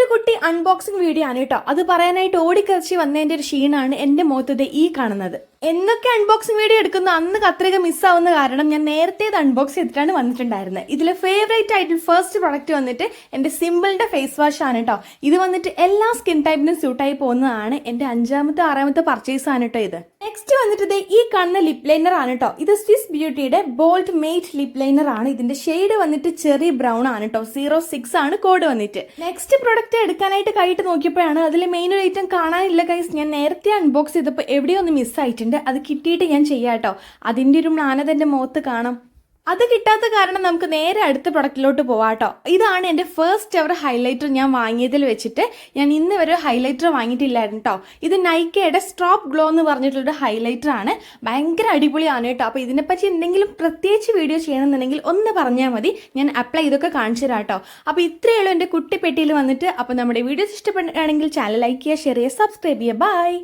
ഒരു കുട്ടി unboxing video ആണ് കേട്ടോ. അത് പറയാനായിട്ട് ഓടിക്കറിച്ച് വന്നതിന്റെ ഒരു ക്ഷീണാണ് എന്റെ മുഖത്ത് ഈ കാണുന്നത്. എന്നൊക്കെ അൺബോക്സിംഗ് വീഡിയോ എടുക്കുന്ന അന്ന് കത്രിക മിസ്സാവുന്ന കാരണം ഞാൻ നേരത്തെ ഇത് അൺബോക്സ് ചെയ്തിട്ടാണ് വന്നിട്ടുണ്ടായിരുന്നത്. ഇതിലെ ഫേവറേറ്റ് ആയിട്ട് ഫസ്റ്റ് പ്രൊഡക്റ്റ് വന്നിട്ട് എന്റെ സിമ്പിളിന്റെ ഫേസ് വാഷ് ആണ് കേട്ടോ. ഇത് വന്നിട്ട് എല്ലാ സ്കിൻ ടൈപ്പിനും സ്യൂട്ടായി പോകുന്നതാണ്. എന്റെ 5ാമത്തെ 6ാമത്തെ പർച്ചേസ് ആണ് കേട്ടോ ഇത്. നെക്സ്റ്റ് വന്നിട്ട് ഈ കാണുന്ന ലിപ് ലൈനർ ആണ് കേട്ടോ. ഇത് സ്വിസ് ബ്യൂട്ടിയുടെ ബോൾഡ് മെയ്റ്റ് ലിപ് ലൈനർ ആണ്. ഇതിന്റെ ഷെയ്ഡ് വന്നിട്ട് ചെറി ബ്രൗൺ ആണ് കേട്ടോ. 06 ആണ് കോഡ് വന്നിട്ട്. നെക്സ്റ്റ് പ്രൊഡക്റ്റ് എടുക്കാനായിട്ട് കൈയിട്ട് നോക്കിയപ്പോഴാണ് അതിൽ മെയിൻ ഒരു ഐറ്റം കാണാനില്ല ഗൈസ്. ഞാൻ നേരത്തെ അൺബോക്സ് ചെയ്തപ്പോൾ എവിടെയോ ഒന്ന് മിസ്സായിട്ടുണ്ട്. അത് കിട്ടിയിട്ട് ഞാൻ ചെയ്യാം കേട്ടോ. അതിന്റെ ഒരു മ്ലാനത എന്റെ മുഖത്ത് കാണാം. അത് കിട്ടാത്ത കാരണം നമുക്ക് നേരെ അടുത്ത പ്രൊഡക്റ്റിലോട്ട് പോവാം കേട്ടോ. ഇതാണ് എൻ്റെ ഫസ്റ്റ് എവർ ഹൈലൈറ്റർ. ഞാൻ വാങ്ങിയതിൽ വെച്ചിട്ട് ഞാൻ ഇന്ന് വരെ ഹൈലൈറ്റർ വാങ്ങിയിട്ടില്ലായിരുന്നു കേട്ടോ. ഇത് നൈക്കയുടെ സ്ട്രോപ്പ് ഗ്ലോ എന്ന് പറഞ്ഞിട്ടുള്ളൊരു ഹൈലൈറ്റർ ആണ്. ഭയങ്കര അടിപൊളിയാണ് കേട്ടോ. അപ്പോൾ ഇതിനെപ്പറ്റി എന്തെങ്കിലും പ്രത്യേകിച്ച് വീഡിയോ ചെയ്യണമെന്നുണ്ടെങ്കിൽ ഒന്ന് പറഞ്ഞാൽ മതി, ഞാൻ അപ്ലൈ ചെയ്തൊക്കെ കാണിച്ചു തരാം കേട്ടോ. അപ്പോൾ ഇത്രയേ ഉള്ളൂ എൻ്റെ കുട്ടിപ്പെട്ടിയിൽ വന്നിട്ട്. അപ്പോൾ നമ്മുടെ വീഡിയോസ് ഇഷ്ടപ്പെടുകയാണെങ്കിൽ ചാനൽ ലൈക്ക് ചെയ്യുക, ഷെയർ ചെയ്യുക, സബ്സ്ക്രൈബ് ചെയ്യുക. ബൈ.